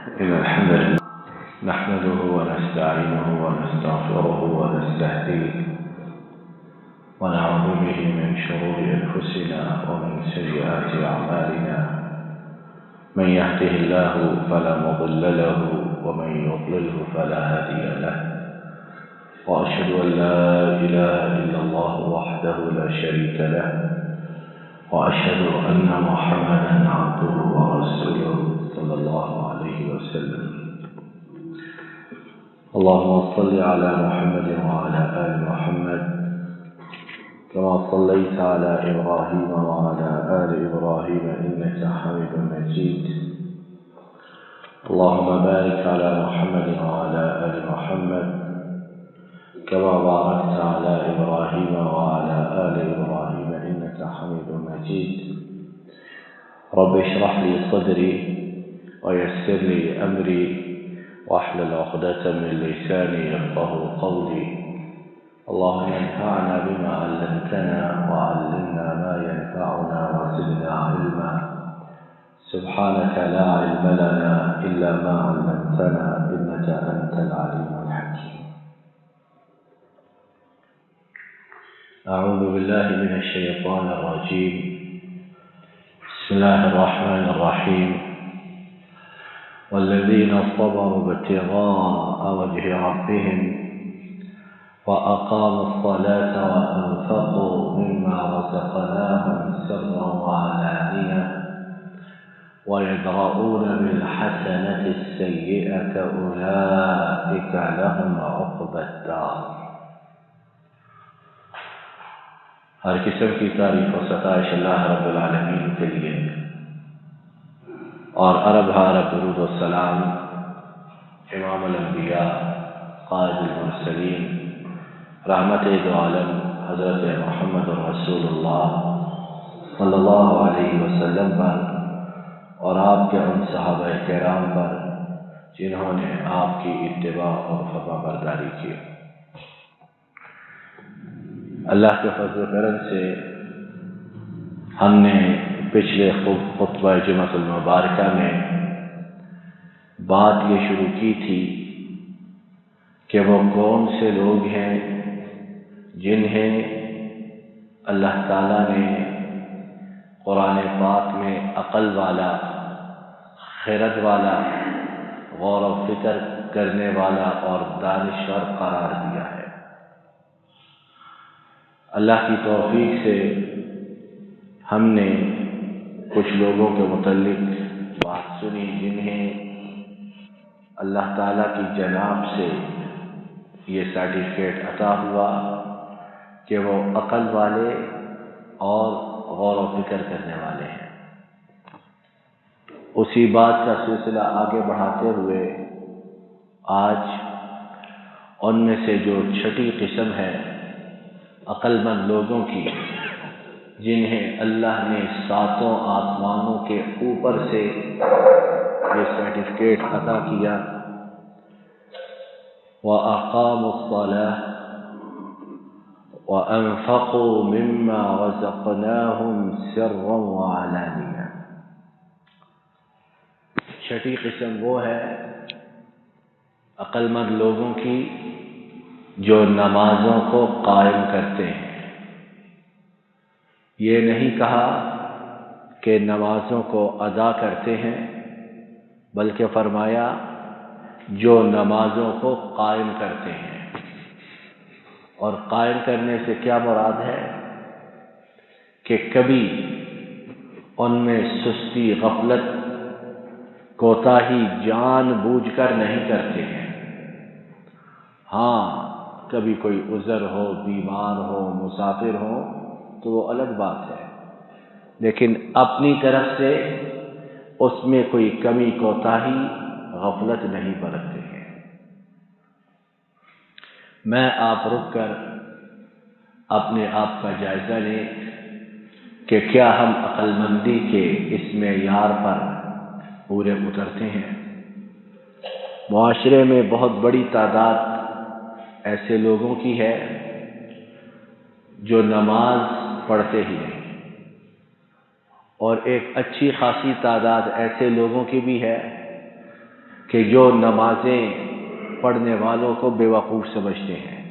إن الحمد لله نحمده ونستعينه ونستغفره ونستهديه ونعوذ به من شرور أنفسنا ومن سيئات أعمالنا. من يهده الله فلا مضل له ومن يضلله فلا هادي له. وأشهد أن لا إله إلا الله وحده لا شريك له وأشهد أن محمدا عبده ورسوله صلى الله عليه وسلم. اللهم صل على محمد وعلى آل محمد كما صليت على إبراهيم وعلى آل إبراهيم إنك حميد مجيد. اللهم بارك على محمد وعلى آل محمد كما باركت على إبراهيم وعلى آل إبراهيم إنك حميد مجيد. رب اشرح لي صدري ويسر لي أمري واحلل عقدة من لساني يفقهوا قولي. اللهم انفعنا بما علمتنا وعلمنا ما ينفعنا وزدنا علما. سبحانك لا علم لنا إلا ما علمتنا إنك أنت العليم الحكيم. أعوذ بالله من الشيطان الرجيم. بسم الله الرحمن الرحيم. والذين صبروا ابتغاء وجه ربهم وأقاموا الصلاة وأنفقوا مما رزقناهم سرا وعلانية ويدرؤون بالحسنة السيئة أولئك لهم عقبى الدار. ہر قسم کی تعریف و ستائش اللہ رب العالمین کے لیے، اور ارب حارب درود و سلام امام الانبیاء قائد المرسلین رحمت دو عالم حضرت محمد رسول اللہ صلی اللہ علیہ وسلم پر، اور آپ کے ان صحابہ کرام پر جنہوں نے آپ کی اتباع اور فرما برداری کی. اللہ کے فضل و کرم سے ہم نے پچھلے خطبہ جمعۃ المبارکہ میں بات یہ شروع کی تھی کہ وہ کون سے لوگ ہیں جنہیں اللہ تعالیٰ نے قرآن پاک میں عقل والا، خرد والا، غور و فکر کرنے والا اور دانشور قرار دیا ہے. اللہ کی توفیق سے ہم نے کچھ لوگوں کے متعلق بات سنی جنہیں اللہ تعالیٰ کی جناب سے یہ سرٹیفکیٹ عطا ہوا کہ وہ عقل والے اور غور و فکر کرنے والے ہیں. اسی بات کا سلسلہ آگے بڑھاتے ہوئے آج ان میں سے جو چھٹی قسم ہے عقل مند لوگوں کی، جنہیں اللہ نے ساتوں آسمانوں کے اوپر سے یہ سرٹیفکیٹ عطا کیا، وَأَقَامُوا الصَّلَاةَ وَأَنفَقُوا مِمَّا رَزَقْنَاهُمْ سِرًّا وَعَلَانِيَةً. چھٹی قسم وہ ہے عقل مند لوگوں کی جو نمازوں کو قائم کرتے ہیں. یہ نہیں کہا کہ نمازوں کو ادا کرتے ہیں، بلکہ فرمایا جو نمازوں کو قائم کرتے ہیں. اور قائم کرنے سے کیا مراد ہے کہ کبھی ان میں سستی، غفلت، کوتاہی جان بوجھ کر نہیں کرتے ہیں. ہاں کبھی کوئی عذر ہو، بیمار ہو، مسافر ہو تو وہ الگ بات ہے، لیکن اپنی طرف سے اس میں کوئی کمی، کوتاہی، غفلت نہیں برتتے ہیں. میں آپ رک کر اپنے آپ کا جائزہ لیں کہ کیا ہم عقل مندی کے اس معیار پر پورے اترتے ہیں. معاشرے میں بہت بڑی تعداد ایسے لوگوں کی ہے جو نماز پڑھتے ہی نہیں، اور ایک اچھی خاصی تعداد ایسے لوگوں کی بھی ہے کہ جو نمازیں پڑھنے والوں کو بیوقوف سمجھتے ہیں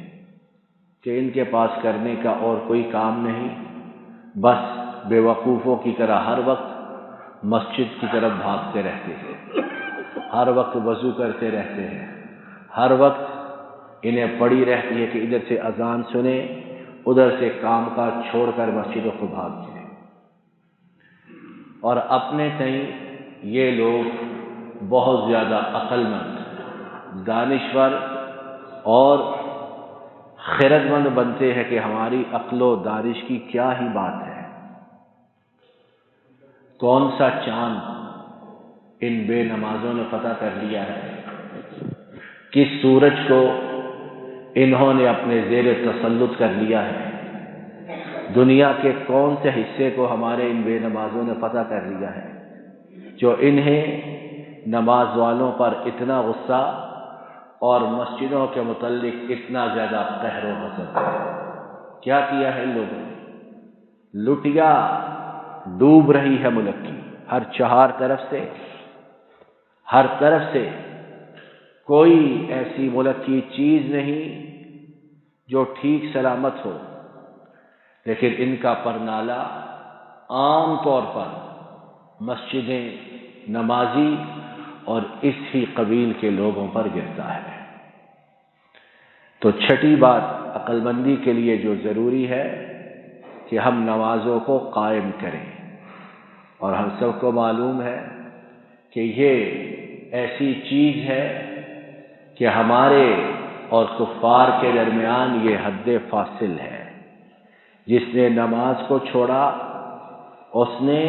کہ ان کے پاس کرنے کا اور کوئی کام نہیں، بس بیوقوفوں کی طرح ہر وقت مسجد کی طرف بھاگتے رہتے ہیں، ہر وقت وضو کرتے رہتے ہیں، ہر وقت انہیں پڑی رہتی ہے کہ ادھر سے اذان سنیں، ادھر سے کام کاج چھوڑ کر مسجدوں کو بھاگ جائیں۔ اور اپنے تئیں یہ لوگ بہت زیادہ عقل مند، دانشور اور خرد مند بنتے ہیں کہ ہماری عقل و دانش کی کیا ہی بات ہے، کون سا چاند ان بے نمازوں نے پتہ کر لیا ہے، کس سورج کو انہوں نے اپنے زیر تسلط کر لیا ہے، دنیا کے کون سے حصے کو ہمارے ان بے نمازوں نے پتہ کر لیا ہے جو انہیں نماز والوں پر اتنا غصہ اور مسجدوں کے متعلق اتنا زیادہ قہر و حسد ہے۔ کیا کیا ہے ان لوگوں نے؟ لٹیا ڈوب رہی ہے ملک کی ہر چہار طرف سے، ہر طرف سے کوئی ایسی ملک کی چیز نہیں جو ٹھیک سلامت ہو، لیکن ان کا پرنالہ عام طور پر مسجدیں، نمازی اور اس ہی قبیل کے لوگوں پر گرتا ہے۔ تو چھٹی بات عقل مندی کے لیے جو ضروری ہے کہ ہم نمازوں کو قائم کریں، اور ہم سب کو معلوم ہے کہ یہ ایسی چیز ہے کہ ہمارے اور کفار کے درمیان یہ حد فاصل ہے۔ جس نے نماز کو چھوڑا اس نے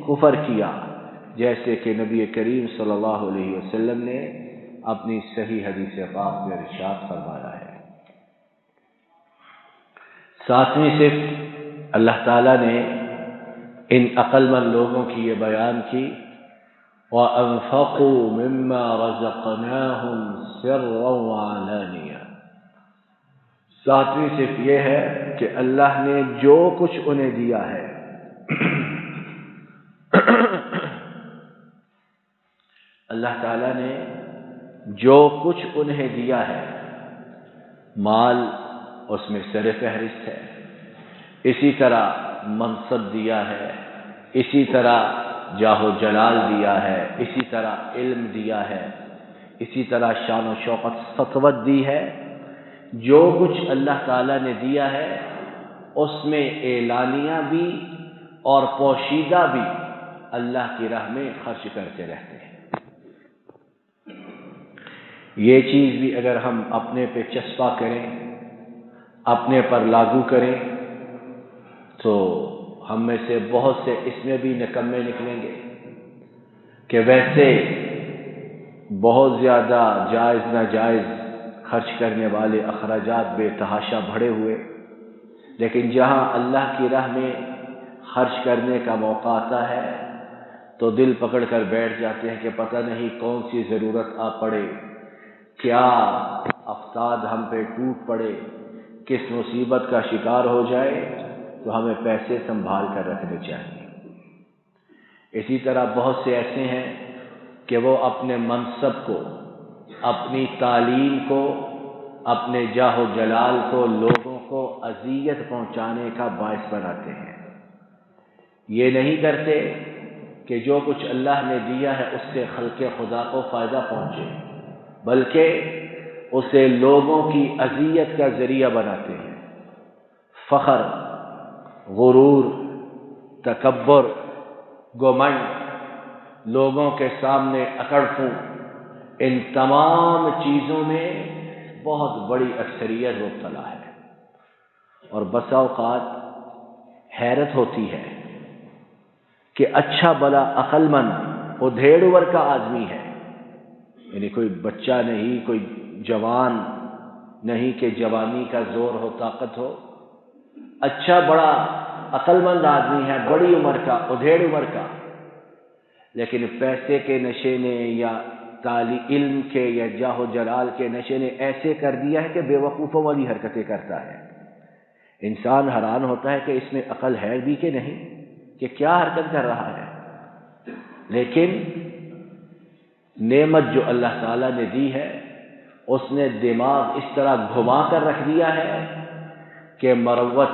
کفر کیا، جیسے کہ نبی کریم صلی اللہ علیہ وسلم نے اپنی صحیح حدیث پاک میں ارشاد فرمایا ہے۔ ساتویں صفت اللہ تعالیٰ نے ان عقل مند لوگوں کی یہ بیان کی، وَأَنفَقُوا مِمَّا رَزَقْنَاهُمْ سِرًّا وَعَلَانِيَةً۔ ساتویں صفت یہ ہے کہ اللہ نے جو کچھ انہیں دیا ہے اللہ تعالیٰ نے جو کچھ انہیں دیا ہے، مال اس میں سر فہرست ہے، اسی طرح منصب دیا ہے، اسی طرح جاہ و جلال دیا ہے، اسی طرح علم دیا ہے، اسی طرح شان و شوکت سطوت دی ہے۔ جو کچھ اللہ تعالیٰ نے دیا ہے اس میں اعلانیہ بھی اور پوشیدہ بھی اللہ کی راہ میں خرچ کرتے رہتے ہیں۔ یہ چیز بھی اگر ہم اپنے پہ چسپاں کریں، اپنے پر لاگو کریں، تو ہم میں سے بہت سے اس میں بھی نکمے نکلیں گے کہ ویسے بہت زیادہ جائز ناجائز خرچ کرنے والے اخراجات بے تحاشا بڑھے ہوئے، لیکن جہاں اللہ کی راہ میں خرچ کرنے کا موقع آتا ہے تو دل پکڑ کر بیٹھ جاتے ہیں کہ پتہ نہیں کون سی ضرورت آ پڑے، کیا افتاد ہم پہ ٹوٹ پڑے، کس مصیبت کا شکار ہو جائے، تو ہمیں پیسے سنبھال کر رکھنے چاہیے۔ اسی طرح بہت سے ایسے ہیں کہ وہ اپنے منصب کو، اپنی تعلیم کو، اپنے جاہ و جلال کو لوگوں کو اذیت پہنچانے کا باعث بناتے ہیں۔ یہ نہیں کرتے کہ جو کچھ اللہ نے دیا ہے اس سے خلق خدا کو فائدہ پہنچے، بلکہ اسے لوگوں کی اذیت کا ذریعہ بناتے ہیں۔ فخر، غرور، تکبر، گھمنڈ، لوگوں کے سامنے اکڑ پھو، ان تمام چیزوں میں بہت بڑی اکثریت مبتلا ہے۔ اور بسا اوقات حیرت ہوتی ہے کہ اچھا بلا عقل مند ادھیڑ عمر کا آدمی ہے، یعنی کوئی بچہ نہیں، کوئی جوان نہیں کہ جوانی کا زور ہو، طاقت ہو، اچھا بڑا عقل مند آدمی ہے، بڑی عمر کا، ادھیڑ عمر کا، لیکن پیسے کے نشے نے یا علم کے یا جاہ و جلال کے نشے نے ایسے کر دیا ہے کہ بے وقوفوں والی حرکتیں کرتا ہے۔ انسان حیران ہوتا ہے کہ اس میں عقل ہے بھی کہ نہیں، کہ کیا حرکت کر رہا ہے۔ لیکن نعمت جو اللہ تعالیٰ نے دی ہے اس نے دماغ اس طرح گھما کر رکھ دیا ہے کہ مروت،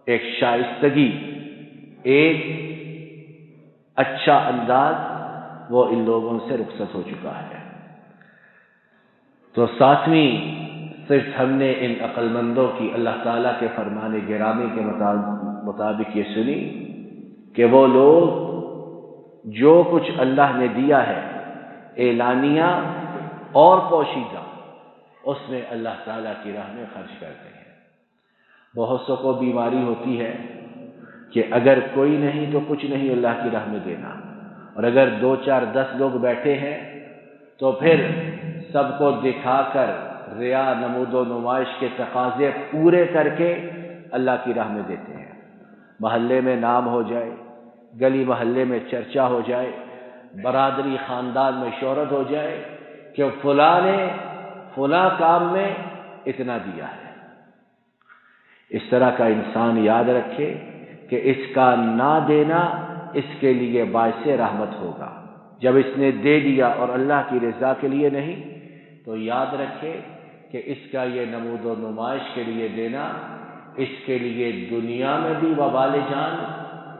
ایک شائستگی، ایک اچھا انداز وہ ان لوگوں سے رخصت ہو چکا ہے۔ تو ساتویں صرف ہم نے ان عقل مندوں کی اللہ تعالیٰ کے فرمان گرامی کے مطابق یہ سنی کہ وہ لوگ جو کچھ اللہ نے دیا ہے اعلانیہ اور پوشیدہ، اس میں اللہ تعالیٰ کی راہ میں خرچ کرتے ہیں۔ بہت سو کو بیماری ہوتی ہے کہ اگر کوئی نہیں تو کچھ نہیں اللہ کی راہ میں دینا، اور اگر 2 4 10 لوگ بیٹھے ہیں تو پھر سب کو دکھا کر ریا، نمود و نمائش کے تقاضے پورے کر کے اللہ کی راہ میں دیتے ہیں۔ محلے میں نام ہو جائے، گلی محلے میں چرچا ہو جائے، برادری خاندان میں شہرت ہو جائے کہ فلاں نے فلاں کام میں اتنا دیا ہے۔ اس طرح کا انسان یاد رکھے کہ اس کا نہ دینا اس کے لیے باعث رحمت ہوگا۔ جب اس نے دے دیا اور اللہ کی رضا کے لیے نہیں، تو یاد رکھے کہ اس کا یہ نمود و نمائش کے لیے دینا اس کے لیے دنیا میں بھی وبال جان،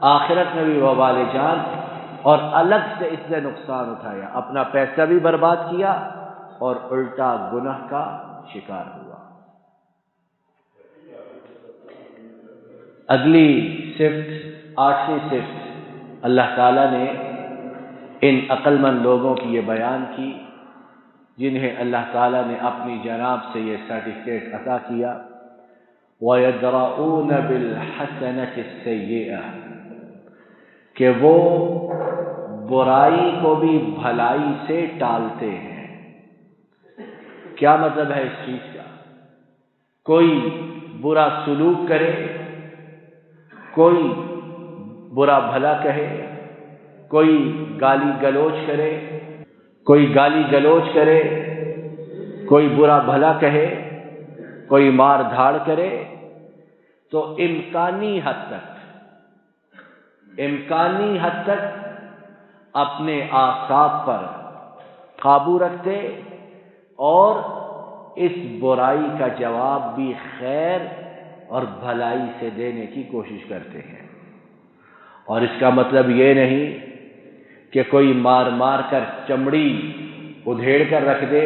آخرت میں بھی وبال جان، اور الگ سے اس نے نقصان اٹھایا، اپنا پیسہ بھی برباد کیا اور الٹا گناہ کا شکار ہوا۔ اگلی صفت، 8ویں صفت، اللہ تعالیٰ نے ان عقل مند لوگوں کی یہ بیان کی جنہیں اللہ تعالیٰ نے اپنی جناب سے یہ سرٹیفکیٹ عطا کیا، وَيَدْرَؤُونَ بِالْحَسَنَةِ السَّيِّئَةِ، کہ وہ برائی کو بھی بھلائی سے ٹالتے ہیں۔ کیا مطلب ہے اس چیز کا؟ کوئی برا سلوک کرے، کوئی برا بھلا کہے، کوئی گالی گلوچ کرے، کوئی برا بھلا کہے، کوئی مار دھاڑ کرے، تو امکانی حد تک اپنے اعصاب پر قابو رکھتے اور اس برائی کا جواب بھی خیر اور بھلائی سے دینے کی کوشش کرتے ہیں۔ اور اس کا مطلب یہ نہیں کہ کوئی مار مار کر چمڑی ادھیڑ کر رکھ دے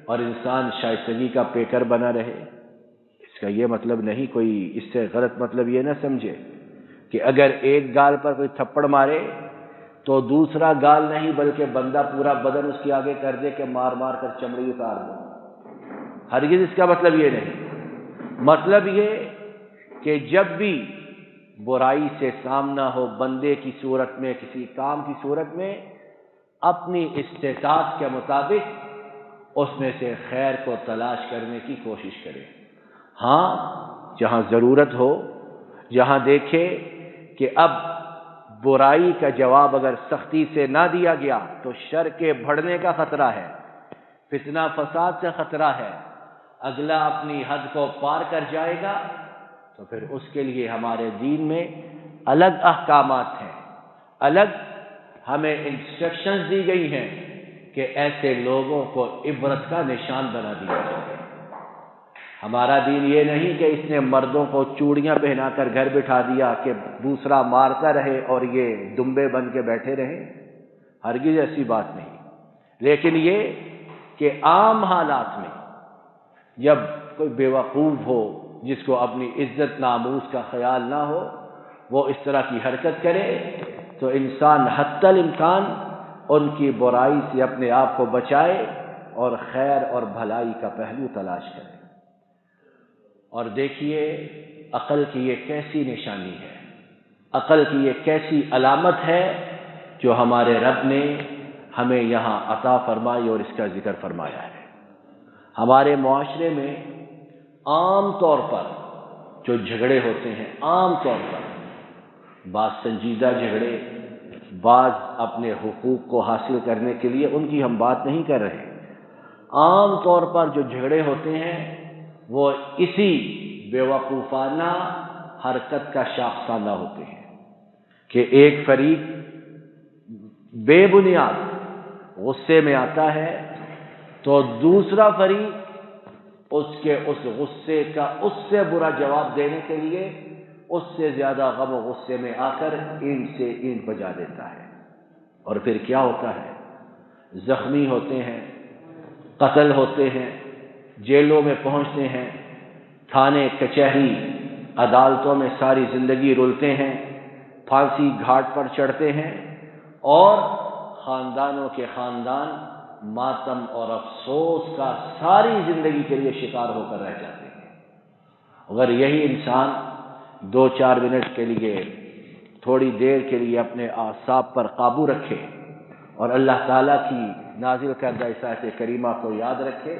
اور انسان شائستگی کا پیکر بنا رہے۔ اس کا یہ مطلب نہیں، کوئی اس سے غلط مطلب یہ نہ سمجھے کہ اگر ایک گال پر کوئی تھپڑ مارے تو دوسرا گال نہیں بلکہ بندہ پورا بدن اس کے آگے کر دے کہ مار مار کر چمڑی اتار دو۔ ہرگز اس کا مطلب یہ نہیں۔ مطلب یہ کہ جب بھی برائی سے سامنا ہو بندے کی صورت میں، کسی کام کی صورت میں، اپنی استطاعت کے مطابق اس میں سے خیر کو تلاش کرنے کی کوشش کرے۔ ہاں، جہاں ضرورت ہو، جہاں دیکھے کہ اب برائی کا جواب اگر سختی سے نہ دیا گیا تو شر کے بڑھنے کا خطرہ ہے، فتنہ فساد سے خطرہ ہے، اگلا اپنی حد کو پار کر جائے گا، تو پھر اس کے لیے ہمارے دین میں الگ احکامات ہیں، الگ ہمیں انسٹرکشنز دی گئی ہیں کہ ایسے لوگوں کو عبرت کا نشان بنا دیا جائے۔ ہمارا دین یہ نہیں کہ اس نے مردوں کو چوڑیاں پہنا کر گھر بٹھا دیا کہ دوسرا مارتا رہے اور یہ دمبے بن کے بیٹھے رہیں، ہرگز ایسی بات نہیں۔ لیکن یہ کہ عام حالات میں جب کوئی بیوقوف ہو، جس کو اپنی عزت ناموس کا خیال نہ ہو، وہ اس طرح کی حرکت کرے تو انسان حتی الامکان ان کی برائی سے اپنے آپ کو بچائے اور خیر اور بھلائی کا پہلو تلاش کرے۔ اور دیکھیے عقل کی یہ کیسی نشانی ہے، عقل کی یہ کیسی علامت ہے جو ہمارے رب نے ہمیں یہاں عطا فرمائی اور اس کا ذکر فرمایا ہے۔ ہمارے معاشرے میں عام طور پر جو جھگڑے ہوتے ہیں، عام طور پر بعض سنجیدہ جھگڑے، بعض اپنے حقوق کو حاصل کرنے کے لیے، ان کی ہم بات نہیں کر رہے، عام طور پر جو جھگڑے ہوتے ہیں وہ اسی بیوقوفانہ حرکت کا شاخسانہ ہوتے ہیں کہ ایک فریق بے بنیاد غصے میں آتا ہے تو دوسرا فریق اس غصے کا اس سے برا جواب دینے کے لیے اس سے زیادہ غم و غصے میں آ کر اینٹ سے اینٹ بجا دیتا ہے، اور پھر کیا ہوتا ہے؟ زخمی ہوتے ہیں، قتل ہوتے ہیں، جیلوں میں پہنچتے ہیں، تھانے کچہری عدالتوں میں ساری زندگی رلتے ہیں، پھانسی گھاٹ پر چڑھتے ہیں، اور خاندانوں کے خاندان ماتم اور افسوس کا ساری زندگی کے لیے شکار ہو کر رہ جاتے ہیں۔ اگر یہی انسان 2-4 منٹ کے لیے، تھوڑی دیر کے لیے اپنے اعصاب پر قابو رکھے اور اللہ تعالیٰ کی نازل کردہ اس آیت کریمہ کو یاد رکھے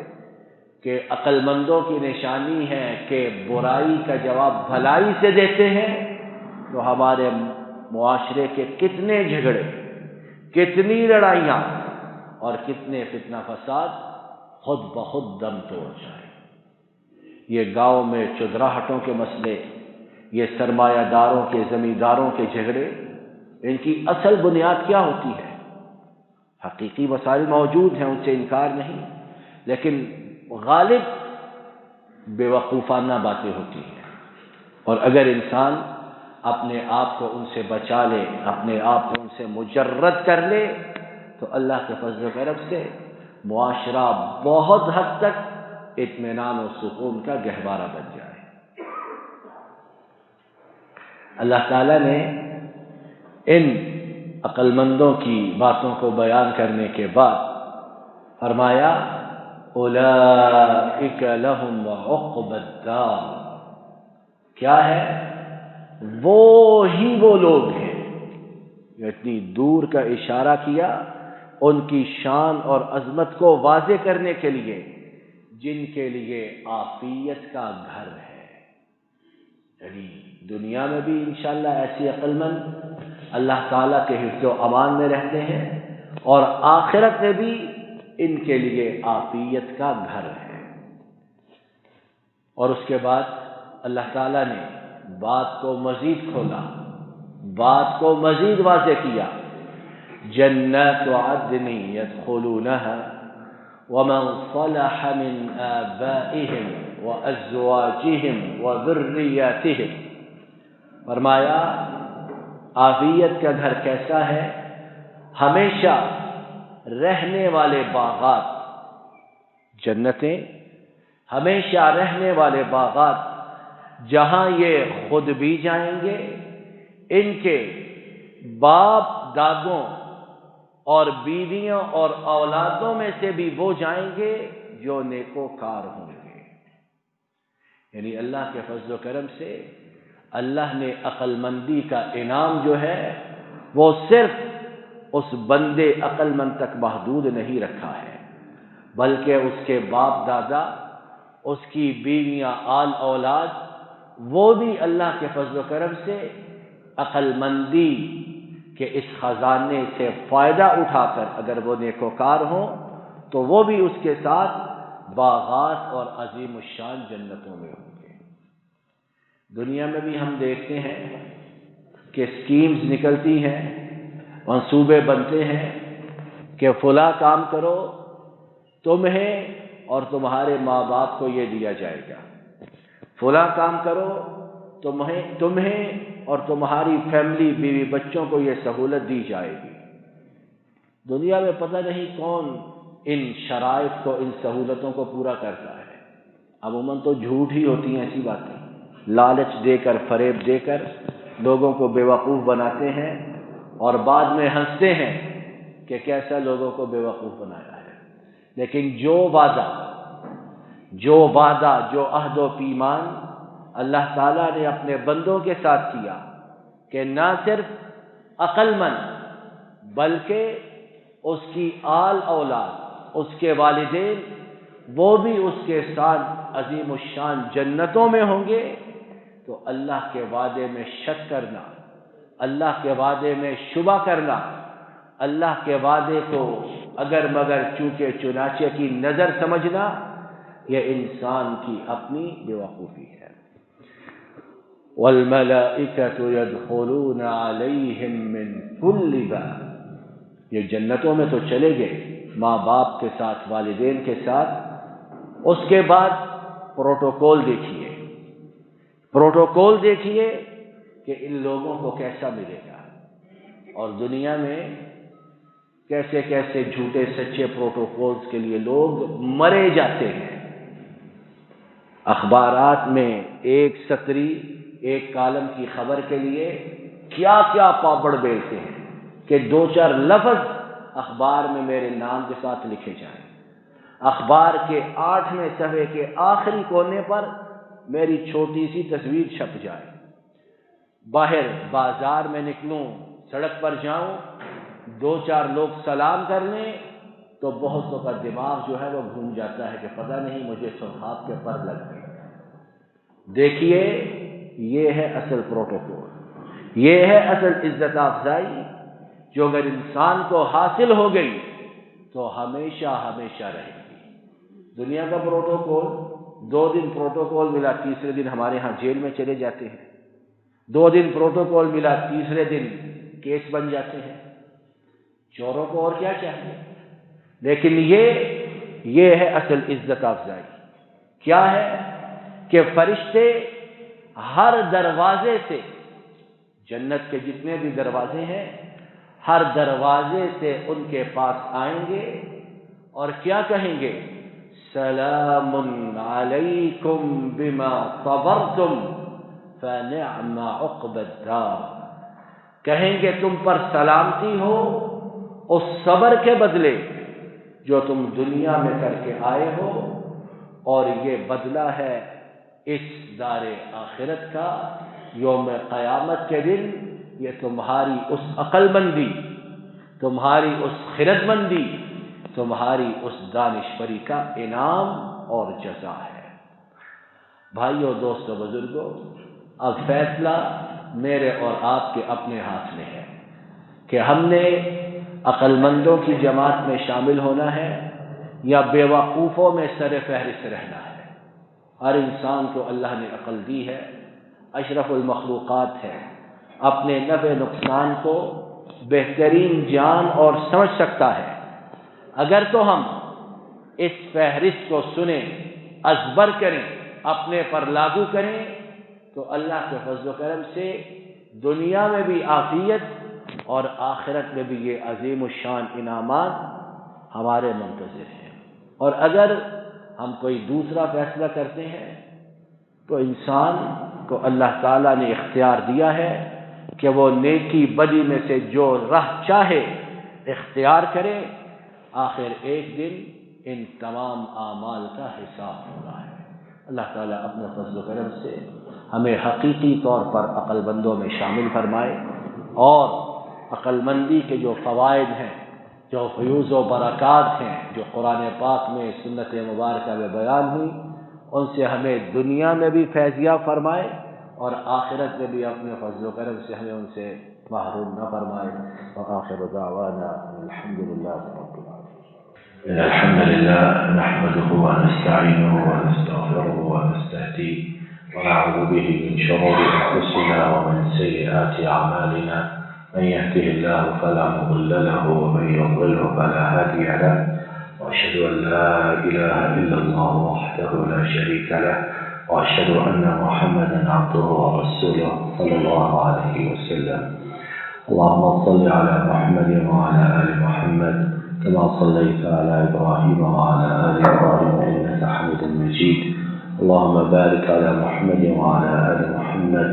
کہ عقل مندوں کی نشانی ہے کہ برائی کا جواب بھلائی سے دیتے ہیں، تو ہمارے معاشرے کے کتنے جھگڑے، کتنی لڑائیاں اور کتنے فتنہ فساد خود بخود دم توڑ جائیں۔ یہ گاؤں میں چودراہٹوں کے مسئلے، یہ سرمایہ داروں کے، زمینداروں کے جھگڑے، ان کی اصل بنیاد کیا ہوتی ہے؟ حقیقی مسائل موجود ہیں، ان سے انکار نہیں، لیکن غالب بے وقوفانہ باتیں ہوتی ہیں، اور اگر انسان اپنے آپ کو ان سے بچا لے، اپنے آپ کو ان سے مجرد کر لے، تو اللہ کے فضل و کرم سے معاشرہ بہت حد تک اطمینان و سکون کا گہوارہ بن جائے۔ اللہ تعالیٰ نے ان عقل مندوں کی باتوں کو بیان کرنے کے بعد فرمایا اولئک لہم عقبی الدار، کیا ہے؟ وہ لوگ ہیں، اتنی دور کا اشارہ کیا ان کی شان اور عظمت کو واضح کرنے کے لیے جن کے لیے عافیت کا گھر ہے۔ یعنی دنیا میں بھی انشاءاللہ ایسی عقل مند اللہ تعالیٰ کے حفظ و امان میں رہتے ہیں، اور آخرت میں بھی ان کے لیے عافیت کا گھر ہے۔ اور اس کے بعد اللہ تعالیٰ نے بات کو مزید کھولا، بات کو مزید واضح کیا، جنات عدن يدخلونها ومن صلح من آبائهم وأزواجهم وذرياتهم، فرمایا عافیت کا گھر کیسا ہے؟ ہمیشہ رہنے والے باغات، جنتیں ہمیشہ رہنے والے باغات، جہاں یہ خود بھی جائیں گے، ان کے باپ دادوں اور بیویوں اور اولادوں میں سے بھی وہ جائیں گے جو نیکوکار ہوں گے۔ یعنی اللہ کے فضل و کرم سے اللہ نے عقل مندی کا انعام جو ہے وہ صرف اس بندے عقل مند تک محدود نہیں رکھا ہے، بلکہ اس کے باپ دادا، اس کی بیویاں، آل اولاد، وہ بھی اللہ کے فضل و کرم سے عقل مندی کہ اس خزانے سے فائدہ اٹھا کر اگر وہ نیکوکار ہوں تو وہ بھی اس کے ساتھ باغات اور عظیم الشان جنتوں میں ہوں گے۔ دنیا میں بھی ہم دیکھتے ہیں کہ اسکیمز نکلتی ہیں، منصوبے بنتے ہیں کہ فلاں کام کرو، تمہیں اور تمہارے ماں باپ کو یہ دیا جائے گا، فلاں کام کرو، تمہیں اور تمہاری فیملی، بیوی بچوں کو یہ سہولت دی جائے گی۔ دنیا میں پتہ نہیں کون ان شرائط کو، ان سہولتوں کو پورا کرتا ہے۔ عموماً تو جھوٹ ہی ہوتی ہیں ایسی باتیں، لالچ دے کر، فریب دے کر لوگوں کو بے وقوف بناتے ہیں، اور بعد میں ہنستے ہیں کہ کیسا لوگوں کو بے وقوف بنایا ہے۔ لیکن جو وعدہ، جو عہد و پیمان اللہ تعالیٰ نے اپنے بندوں کے ساتھ کیا کہ نہ صرف عقل مند بلکہ اس کی آل اولاد، اس کے والدین، وہ بھی اس کے ساتھ عظیم الشان جنتوں میں ہوں گے، تو اللہ کے وعدے میں شک کرنا، اللہ کے وعدے میں شبہ کرنا، اللہ کے وعدے کو اگر مگر چونکہ چنانچہ کی نظر سمجھنا، یہ انسان کی اپنی بے وقوفی ہے۔ وَالْمَلَائِكَةُ يَدْخُلُونَ عَلَيْهِمْ مِنْ كُلِّ بَابٍ، یہ جنتوں میں تو چلے گئے ماں باپ کے ساتھ، والدین کے ساتھ، اس کے بعد پروٹوکول دیکھیے، پروٹوکول دیکھیے کہ ان لوگوں کو کیسا ملے گا، اور دنیا میں کیسے کیسے جھوٹے سچے پروٹوکولز کے لیے لوگ مرے جاتے ہیں۔ اخبارات میں ایک سطری، ایک کالم کی خبر کے لیے کیا کیا پاپڑ بیلتے ہیں کہ 2-4 لفظ اخبار میں میرے نام کے ساتھ لکھے جائیں، اخبار کے 8ویں صفحے کے آخری کونے پر میری چھوٹی سی تصویر چھپ جائے، باہر بازار میں نکلوں، سڑک پر جاؤں، 2-4 لوگ سلام کر لیں تو بہتوں کا دماغ جو ہے وہ گھوم جاتا ہے کہ پتہ نہیں مجھے سرخاب کے پر لگ گئی۔ دیکھیے یہ ہے اصل پروٹوکول، یہ ہے اصل عزت افزائی جو اگر انسان کو حاصل ہو گئی تو ہمیشہ ہمیشہ رہے گی۔ دنیا کا پروٹوکول، 2 دن پروٹوکول ملا، تیسرے دن ہمارے ہاں جیل میں چلے جاتے ہیں، 2 دن پروٹوکول ملا، تیسرے دن کیس بن جاتے ہیں۔ چوروں کو اور کیا چاہیے؟ لیکن یہ ہے اصل عزت افزائی۔ کیا ہے کہ فرشتے ہر دروازے سے، جنت کے جتنے بھی دروازے ہیں، ہر دروازے سے ان کے پاس آئیں گے اور کیا کہیں گے؟ سلام علیکم بما صبرتم فنعم عقبی الدار، کہیں گے تم پر سلامتی ہو اس صبر کے بدلے جو تم دنیا میں کر کے آئے ہو، اور یہ بدلہ ہے اس دار آخرت کا، یوم قیامت کے دن یہ تمہاری اس عقل مندی، تمہاری اس خرد مندی، تمہاری اس دانشوری کا انعام اور جزا ہے۔ بھائیو، دوستو، بزرگوں، اب فیصلہ میرے اور آپ کے اپنے ہاتھ میں ہے کہ ہم نے عقل مندوں کی جماعت میں شامل ہونا ہے یا بے وقوفوں میں سر فہرست رہنا ہے۔ ہر انسان کو اللہ نے عقل دی ہے، اشرف المخلوقات ہے، اپنے نفع نقصان کو بہترین جان اور سمجھ سکتا ہے۔ اگر تو ہم اس فہرست کو سنیں، ازبر کریں، اپنے پر لاگو کریں تو اللہ کے فضل و کرم سے دنیا میں بھی عافیت اور آخرت میں بھی یہ عظیم الشان انعامات ہمارے منتظر ہیں۔ اور اگر ہم کوئی دوسرا فیصلہ کرتے ہیں تو انسان کو اللہ تعالیٰ نے اختیار دیا ہے کہ وہ نیکی بدی میں سے جو راہ چاہے اختیار کرے، آخر ایک دن ان تمام اعمال کا حساب ہونا ہے۔ اللہ تعالیٰ اپنے فضل و کرم سے ہمیں حقیقی طور پر عقل مندوں میں شامل فرمائے، اور عقل مندی کے جو فوائد ہیں، جو فیوز و برکات ہیں، جو قرآن پاک میں، سنت مبارکہ میں بیان ہوئی، ان سے ہمیں دنیا میں بھی فیضیاب فرمائے اور آخرت میں بھی اپنے فضل و کرم سے ہمیں ان سے محروم نہ فرمائے۔ وآخر دعوانا الحمد للہ رب العالمین۔ إن الحمد لله نحمده ونستعينه ونستغفره ونستهديه ونعوذ به من شرور أنفسنا ومن سيئات أعمالنا، من يهده الله فلا مضل له ومن يضلله فلا هادي له، وأشهد أن لا إله إلا الله وحده لا شريك له، وأشهد أن محمدا عبده ورسوله صلى الله عليه وسلم. اللهم صل على محمد وعلى آل محمد كما صليت على إبراهيم وعلى آل إبراهيم إنك حميد مجيد. اللهم بارك على محمد وعلى آل محمد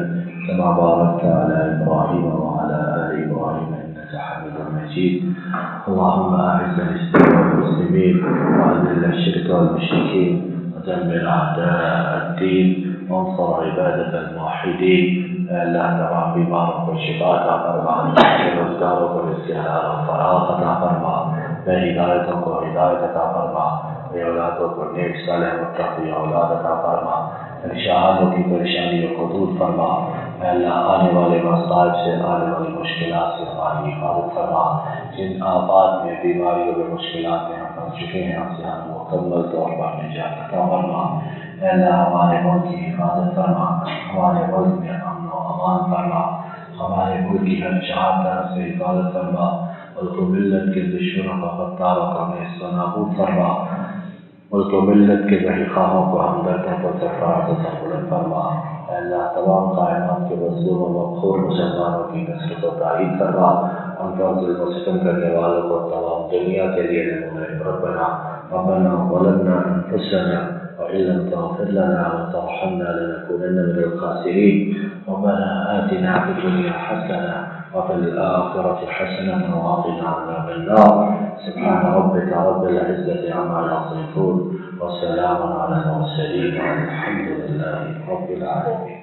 كما باركت على إبراهيم وعلى آل إبراهيم إنك حميد مجيد. اللهم أعز الإسلام والمسلمين وأذل الشرك والمشركين ودمر أعداء الدين وانصر عبادة الموحدين. اے اللہ تمام بیماروں کو شفا عطا فرما، روزگاروں کو رزق حلال و فراغ عطا فرما، بے ہدایتوں کو ہدایت عطا فرما، بے اولادوں کو نیک صالح متقی اولاد عطا فرما، پریشانوں کی پریشانیوں کو دور فرما۔ اے اللہ آنے والے مصائب سے، آنے والی مشکلات سے ہماری حفاظت فرما۔ جن آفات میں، بیماریوں میں، مشکلات میں ہم پھنس چکے ہیں، ہم سے ہم مکمل طور پر نجات عطا فرما۔ اے اللہ ہمارے ملک کی حفاظت فرما، ہمارے ملک میں امن و امان فرما، ہمارے ملک کی ہر جہاں طرف سے حفاظت فرما۔ ملک و ملت کے دشمنوں کا غدار و کام اس کو نابود فرما، ملک و ملت کے بڑی خواہوں کو ہمدردوں کو سرفراز و سربلند فرما۔ اے اللہ تمام کائنات کے مظلوم و مقہور مسلمانوں کی نصرت و تائید فرما، ان پر ظلم و ستم کرنے والوں کو تمام دنیا کے لیے نمونہ عبرت بنا۔ ربنا ظلمنا انفسنا وإن لم تغفر لنا وترحمنا لنكونن من الخاسرين، ربنا آتنا في الدنيا حسنة وفي الآخرة حسنة وقنا عذاب النار، سبحان ربك رب العزة عما يصفون وسلام على المرسلين والحمد لله رب العالمين.